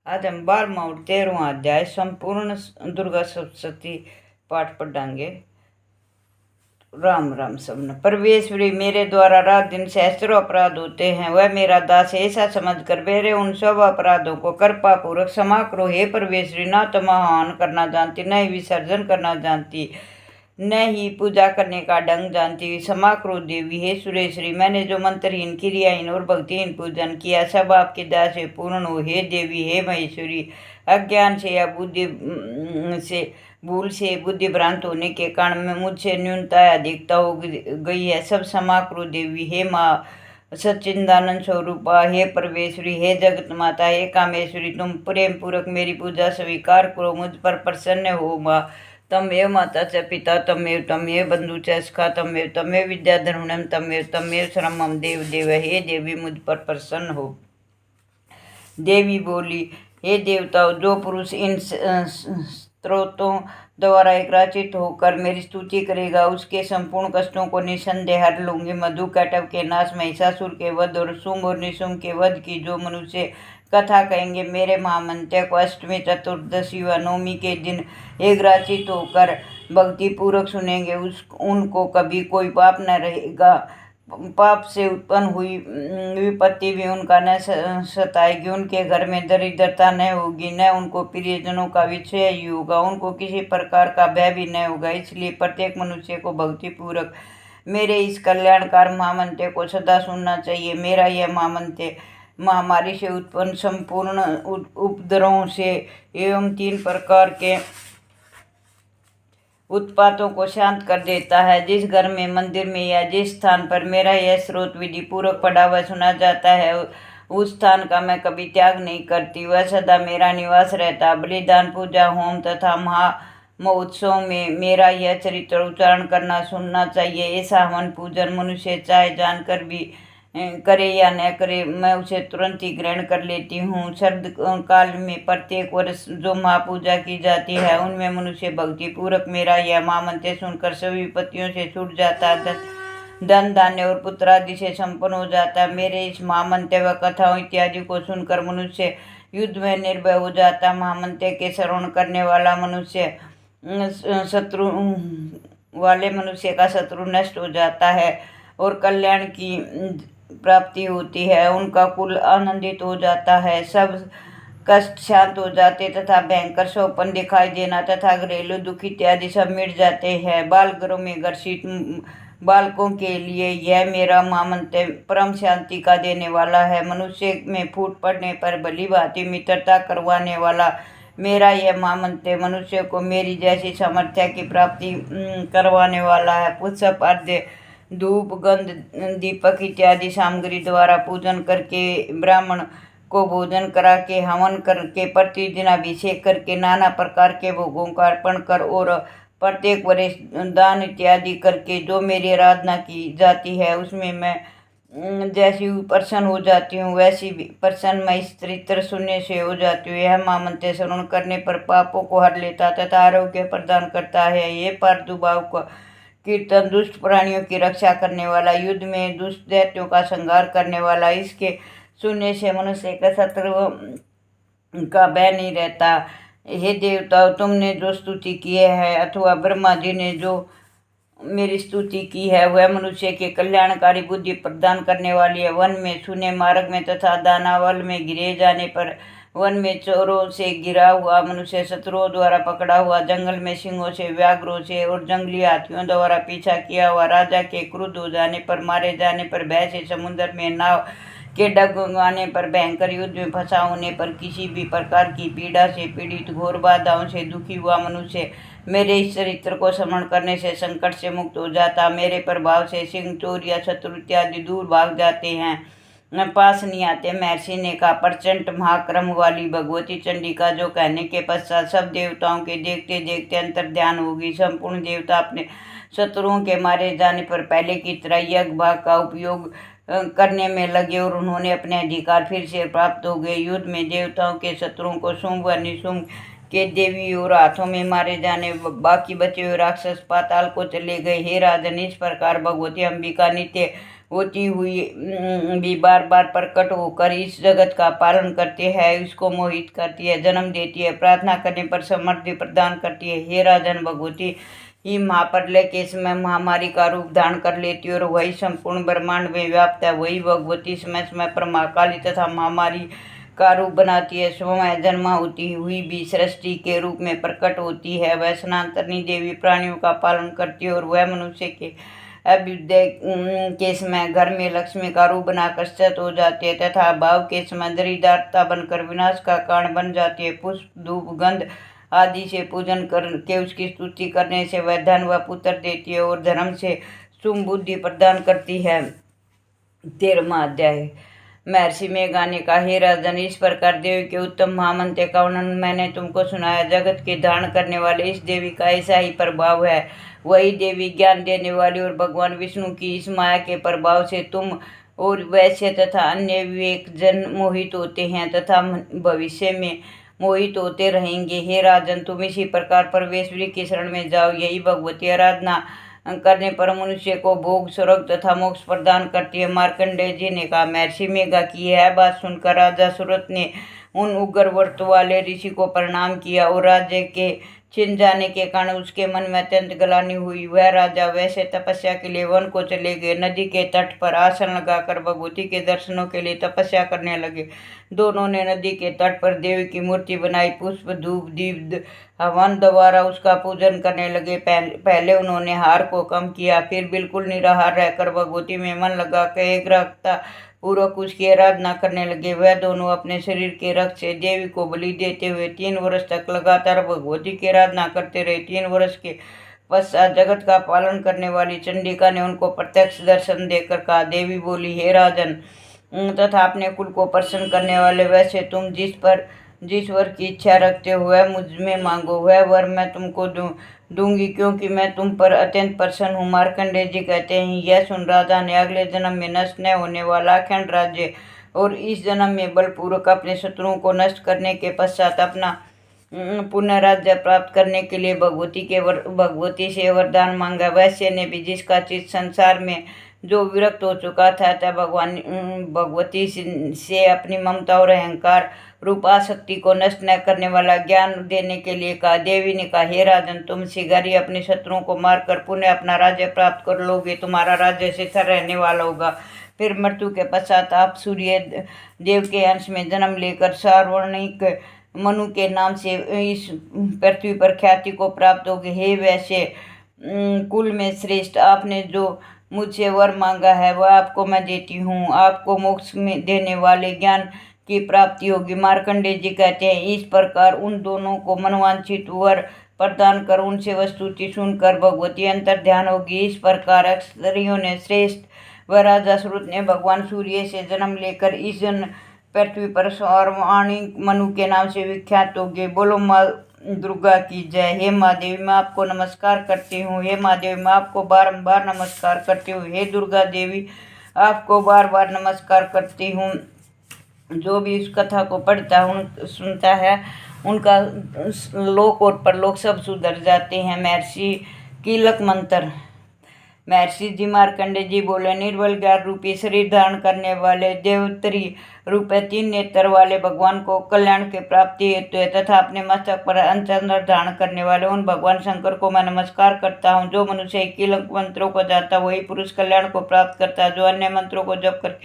आज हम 12वां और 13वां अध्याय संपूर्ण दुर्गा सप्तशती पाठ पढ़ेंगे। राम राम सबन। परमेश्वरी, मेरे द्वारा रात दिन सहस्त्रों अपराध होते हैं, वह मेरा दास ऐसा समझकर मेरे उन सब अपराधों को कृपा पूर्वक क्षमा करो। हे परमेश्वरी, न तो महान करना जानती, न ही विसर्जन करना जानती, न ही पूजा करने का ढंग जानती, क्षमा करो देवी। हे सुरेश्वरी, मैंने जो मंत्रहीन, क्रियाहीन और भक्तिहीन पूजन किया, सब आपकी दया से पूर्ण हो। हे देवी, हे महेश्वरी, अज्ञान से या बुद्धि से भूल से बुद्धि भ्रांत होने के कारण मुझसे न्यूनता अधिकता हो गई है, सब क्षमा करो देवी। हे माँ सच्चिदानंद स्वरूपा, हे परमेश्वरी, हे जगत माता, हे कामेश्वरी, तुम प्रेम पूर्वक मेरी पूजा स्वीकार करो, मुझ पर प्रसन्न हो। माँ तमेव माता च पिता तमेव बंधु च सखा तमेव विद्या धर्मणम तमेव शरणम देव देव। हे देवी, मुझ पर प्रसन्न हो। देवी बोली, हे देवताओं, जो पुरुष इन स्त्रोतों द्वारा एकाग्रचित होकर मेरी स्तुति करेगा, उसके संपूर्ण कष्टों को निसंदेह हर लूंगी। मधु कैटव के नाश, महिषासुर के वध और शुंभ और निशुंभ के वध की जो मनुष्य कथा कहेंगे, मेरे महामंत्र को अष्टमी, चतुर्दशी व नवमी के दिन एकाग्रचित होकर भक्ति पूर्वक सुनेंगे, उनको कभी कोई पाप न रहेगा। पाप से उत्पन्न हुई विपत्ति भी उनका न सताएगी, उनके घर में दरिद्रता न होगी, न उनको प्रियजनों का विक्षय ही होगा, उनको किसी प्रकार का भय भी न होगा। इसलिए प्रत्येक मनुष्य को भक्ति पूर्वक मेरे इस कल्याणकार महामंत्र को सदा सुनना चाहिए। मेरा यह महामंत्र महामारी से उत्पन्न संपूर्ण उपद्रवों से एवं 3 प्रकार के उत्पातों को शांत कर देता है। जिस घर में, मंदिर में या जिस स्थान पर मेरा यह स्रोत विधि पूर्वक पढ़ा हुआ सुना जाता है, उस स्थान का मैं कभी त्याग नहीं करती, वह सदा मेरा निवास रहता। बलिदान, पूजा, होम तथा महोत्सव में मेरा यह चरित्र उच्चारण करना सुनना चाहिए। ऐसा हवन पूजन मनुष्य चाहे जानकर भी करे या न करे, मैं उसे तुरंत ही ग्रहण कर लेती हूँ। शरद काल में प्रत्येक वर्ष जो महापूजा की जाती है, उनमें मनुष्य भक्ति पूर्वक मेरा यह महामंत्र सुनकर सभी विपत्तियों से छूट जाता है, धन धान्य और पुत्र आदि से संपन्न हो जाता है। मेरे इस महामंत्र व कथाओं इत्यादि को सुनकर मनुष्य युद्ध में निर्भय हो जाता है। महामंत्र के श्रवण करने वाला मनुष्य शत्रु वाले मनुष्य का शत्रु नष्ट हो जाता है और कल्याण की प्राप्ति होती है। उनका कुल आनंदित हो जाता है, सब कष्ट शांत हो जाते तथा भयंकर शोपन दिखाई देना तथा घरेलू दुख इत्यादि सब मिट जाते हैं। बालगृह में घर्षित बालकों के लिए यह मेरा महामंत्र परम शांति का देने वाला है। मनुष्य में फूट पड़ने पर भली भांति मित्रता करवाने वाला मेरा यह महामंत्र मनुष्य को मेरी जैसी सामर्थ्य की प्राप्ति करवाने वाला है। पुष्प, अर्घ्य, धूप, गंध, दीपक इत्यादि सामग्री द्वारा पूजन करके, ब्राह्मण को भोजन करा के, हवन करके, प्रतिदिन अभिषेक करके, नाना प्रकार के भोगों का अर्पण कर और प्रत्येक वर्ष दान इत्यादि करके जो मेरी आराधना की जाती है, उसमें मैं जैसी प्रसन्न हो जाती हूँ, वैसी प्रसन्न मैं इस चरित्र सुनने से हो जाती हूँ। यह महामंत्र श्रवण करने पर पापों को हर लेता तथा आरोग्य प्रदान करता है। ये प्रादुर्भाव को कीर्तन, दुष्ट प्राणियों की रक्षा करने वाला, युद्ध में दुष्ट दैत्यों का संहार करने वाला, इसके सुनने से मनुष्य का शत्रु का भय नहीं रहता। हे देवताओं, तुमने जो स्तुति किए है अथवा ब्रह्मा जी ने जो मेरी स्तुति की है, वह मनुष्य के कल्याणकारी बुद्धि प्रदान करने वाली है। वन में, सुने मार्ग में तथा दानावल में गिरे जाने पर, वन में चोरों से गिरा हुआ मनुष्य, शत्रुओं द्वारा पकड़ा हुआ, जंगल में सिंहों से, व्याघ्रों से और जंगली हाथियों द्वारा पीछा किया हुआ, राजा के क्रुद्ध हो जाने पर, मारे जाने पर, भय से समुद्र में नाव के डगमगाने पर, भयंकर युद्ध में फंसा होने पर, किसी भी प्रकार की पीड़ा से पीड़ित, घोर बाधाओं से दुखी हुआ मनुष्य मेरे इस चरित्र को स्मरण करने से संकट से मुक्त हो जाता। मेरे प्रभाव से सिंह, चोर या शत्रु इत्यादि दूर भाग जाते हैं, पास नहीं आते। महर्षि ने कहा, प्रचंड महाक्रम वाली भगवती चंडिका जो कहने के पश्चात सब देवताओं के देखते देखते अंतर ध्यान होगी। संपूर्ण देवता अपने शत्रुओं के मारे जाने पर पहले की तरह यज्ञ भाग का उपयोग करने में लगे और उन्होंने अपने अधिकार फिर से प्राप्त हो गए। युद्ध में देवताओं के शत्रुओं को शुंभ व निशुंभ के देवी और हाथों में मारे जाने, बाकी बचे हुए राक्षस पाताल को चले गए। हे राजन, इस प्रकार भगवती अंबिका नित्य होती हुई भी बार बार प्रकट होकर इस जगत का पालन करती है, इसको मोहित करती है, जन्म देती है, प्रार्थना करने पर समृद्धि प्रदान करती है। हे राजन, भगवती ही महाप्रलय के समय महामारी का रूप धारण कर लेती है और वही संपूर्ण ब्रह्मांड में व्याप्त है। वही भगवती समय समय पर महाकाली तथा महामारी का रूप बनाती है। स्वयं जन्मा होती हुई भी सृष्टि के रूप में प्रकट होती है। वह सनातनी देवी प्राणियों का पालन करती है और वह मनुष्य के अभ्युदय के समय घर में लक्ष्मी का रूप बनाकर स्थित हो जाती है तथा भाव के समय दरिद्रता बनकर विनाश का कारण बन जाती है। पुष्प, धूप, गंध आदि से पूजन करके उसकी स्तुति करने से वह धन व पुत्र देती है और धर्म से सुबुद्धि प्रदान करती है। 13वां अध्याय। महर्षि मेघा ने कहा, हे राजन, इस प्रकार देवी के उत्तम महामंत्र का वर्णन मैंने तुमको सुनाया। जगत के धारण करने वाले इस देवी का ऐसा ही प्रभाव है। वही देवी ज्ञान देने वाली और भगवान विष्णु की इस माया के प्रभाव से तुम और वैश्य तथा अन्य विवेक जन मोहित होते हैं तथा भविष्य में मोहित होते रहेंगे। हे राजन, तुम इसी प्रकार परमेश्वरी की शरण में जाओ। यही भगवती आराधना करने पर मनुष्य को भोग, स्वर्ग तथा मोक्ष प्रदान करती है। मार्कंडेय जी ने कहा, महर्षि मेघा की यह बात सुनकर राजा सुरत ने उन उग्र व्रत वाले ऋषि को प्रणाम किया और राज्य के छिन जाने के कारण उसके मन में अत्यंत ग्लानि हुई। वह राजा वैसे तपस्या के लिए वन को चले गए। नदी के तट पर आसन लगाकर भगवती के दर्शनों के लिए तपस्या करने लगे। दोनों ने नदी के तट पर देवी की मूर्ति बनाई। पुष्प, धूप, दीप, हवन द्वारा उसका पूजन करने लगे। पहले उन्होंने हार को कम किया, फिर बिल्कुल निराहार रहकर भगवती में मन लगाकर एकाग्रता पूर्वक उसकी आराधना करने लगे। वह दोनों अपने शरीर के रक्त से देवी को बलि देते हुए 3 वर्ष तक लगातार भगवती की आराधना करते रहे। 3 वर्ष के पश्चात जगत का पालन करने वाली चंडिका ने उनको प्रत्यक्ष दर्शन देकर कहा, देवी बोली, हे राजन तथा अपने कुल को प्रसन्न करने वाले, वैसे तुम जिस वर की इच्छा रखते हो वह मुझ में मांगो, वह वर मैं तुमको दूंगी, क्योंकि मैं तुम पर अत्यंत प्रसन्न हूँ। मार्कंडेय जी कहते हैं, यह सुन राजा ने अगले जन्म में नष्ट न होने वाला अखंड राज्य और इस जन्म में बलपूर्वक अपने शत्रुओं को नष्ट करने के पश्चात अपना पुनः राज्य प्राप्त करने के लिए भगवती से वरदान मांगा। वैश्य ने भी, जिसका चित्त संसार में जो विरक्त हो चुका था, तब भगवती से अपनी ममता और अहंकार रूप आसक्ति को नष्ट न करने वाला ज्ञान देने के लिए कहा। देवी ने कहा, हे राजन, तुम शीघ्र ही अपने शत्रुओं को मारकर पुनः अपना राज्य प्राप्त कर लोगे। तुम्हारा राज्य स्थिर रहने वाला होगा। फिर मृत्यु के पश्चात आप सूर्य देव के अंश में जन्म लेकर सार्वणिक मनु के नाम से इस पृथ्वी पर ख्याति को प्राप्त होगे। हे वैश्य कुल में श्रेष्ठ, आपने जो मुझसे वर मांगा है वह आपको मैं देती हूँ। आपको मोक्ष में देने वाले ज्ञान की प्राप्ति होगी। मार्कंडेय जी कहते हैं, इस प्रकार उन दोनों को मनवांछित वर प्रदान कर उनसे वस्तुति सुनकर भगवती अंतर ध्यान होगी। इस प्रकार अक्षरियों ने श्रेष्ठ व राजा सुरत ने भगवान सूर्य से जन्म लेकर इस जन पृथ्वी पर सार्वणिक मनु के नाम से विख्यात हो गए। बोलो माँ दुर्गा की जय। हे माँ देवी, मैं आपको नमस्कार करती हूँ। हे माँ देवी, मैं आपको बारंबार नमस्कार करती हूँ। हे दुर्गा देवी, आपको बार बार नमस्कार करती हूँ। जो भी इस कथा को पढ़ता है सुनता है, उनका लोक और परलोक सब सुधर जाते हैं। महर्षि कीलक मंत्र। महर्षि जी मार्कंडेय जी बोले, निर्बल ज्ञान रूपी शरीर धारण करने वाले देवतरी रूपे 3 नेत्र वाले भगवान को कल्याण के प्राप्ति हेतु है तथा अपने मस्तक पर अंचंद्र धारण करने वाले उन भगवान शंकर को मैं नमस्कार करता हूँ। जो मनुष्य कीलक मंत्रों को जाता वही पुरुष कल्याण को प्राप्त करता है। जो अन्य मंत्रों को जप कर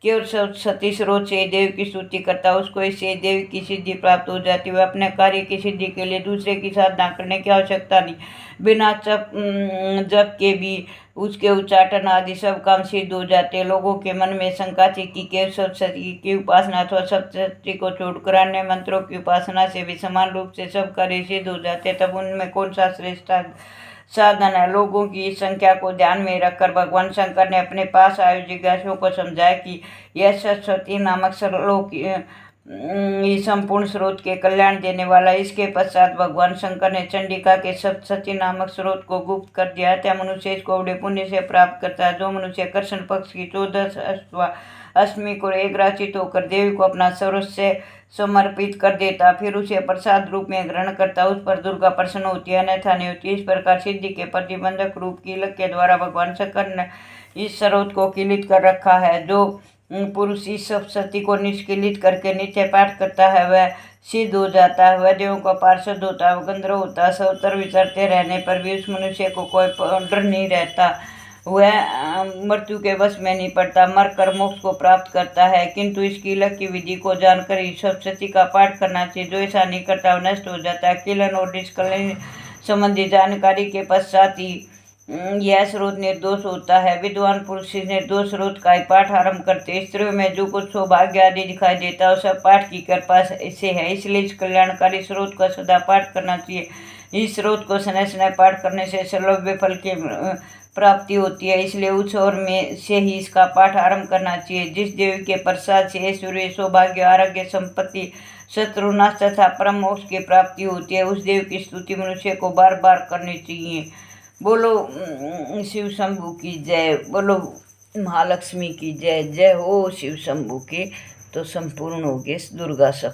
केवल सती स्रोत से देव की स्तुति करता उसको इससे देव की सिद्धि प्राप्त हो जाती है। वह अपने कार्य की सिद्धि के लिए दूसरे की साधना करने की आवश्यकता नहीं। बिना जप के भी उसके उच्चाटन आदि सब काम सिद्ध हो जाते हैं। लोगों के मन में शंका थी कि केवल सप्तशती की उपासना अथवा सप्तशती को छोड़कर अन्य मंत्रों की उपासना से भी समान रूप से सब कार्य सिद्ध हो जाते, तब उनमें कौन सा श्रेष्ठ साधन है। लोगों की इस संख्या को ध्यान में रखकर भगवान शंकर ने अपने पास आए जिज्ञासुओं को समझाया कि यह सरस्वती नामक श्लोक संपूर्ण स्रोत के कल्याण देने वाला। इसके पश्चात भगवान शंकर ने चंडिका के सप्तशती नामक स्रोत को गुप्त कर दिया। त्या मनुष्य इसको बड़े पुण्य से प्राप्त करता है। जो मनुष्य कृष्ण पक्ष की 14 अष्टमी को एकाग्रचित होकर देवी को अपना सर्वस्व समर्पित कर देता, फिर उसे प्रसाद रूप में ग्रहण करता, उस पर दुर्गा प्रसन्न होती है, अन्यथा नहीं होती। इस प्रकार सिद्धि के प्रतिबंधक रूप कीलक के द्वारा भगवान शंकर ने इस स्रोत को किलित कर रखा है। जो पुरुष इस सप्तशती को निष्किलित करके नित्य पाठ करता है वह सिद्ध हो जाता है, वह देवों का पार्षद होता है, वह गंधर्व होता है। सर्वत्र विचरते रहने पर भी उस मनुष्य को कोई डर नहीं रहता, वह मृत्यु के वश में नहीं पड़ता, मरकर मोक्ष को प्राप्त करता है। किंतु इस कीलक की विधि को जानकर ही सप्तशती का पाठ करना चाहिए। जो ऐसा नहीं करता वह नष्ट हो जाता है। कीलन और निष्कलन संबंधी जानकारी के पश्चात ही यह स्रोत निर्दोष होता है। विद्वान पुरुष निर्दोष स्रोत का ही पाठ आरंभ करते। स्त्रियों में जो कुछ सौभाग्य आदि दिखाई देता है सब पाठ की कृपा से है, इसलिए इस कल्याणकारी स्रोत का सदा पाठ करना चाहिए। इस स्रोत को समय समय पाठ करने से सर्वव्य फल की प्राप्ति होती है, इसलिए उस ओर में से ही इसका पाठ आरंभ करना चाहिए। जिस देवी के प्रसाद से ऐश्वर्य, सौभाग्य, आरोग्य, संपत्ति, शत्रुनाश तथा परम मोक्ष की प्राप्ति होती है, उस देव की स्तुति मनुष्य को बार बार करनी चाहिए। बोलो शिव शंभू की जय, बोलो महालक्ष्मी की जय। जय हो शिव शंभू की। तो संपूर्ण हो गए दुर्गा सप्तशती।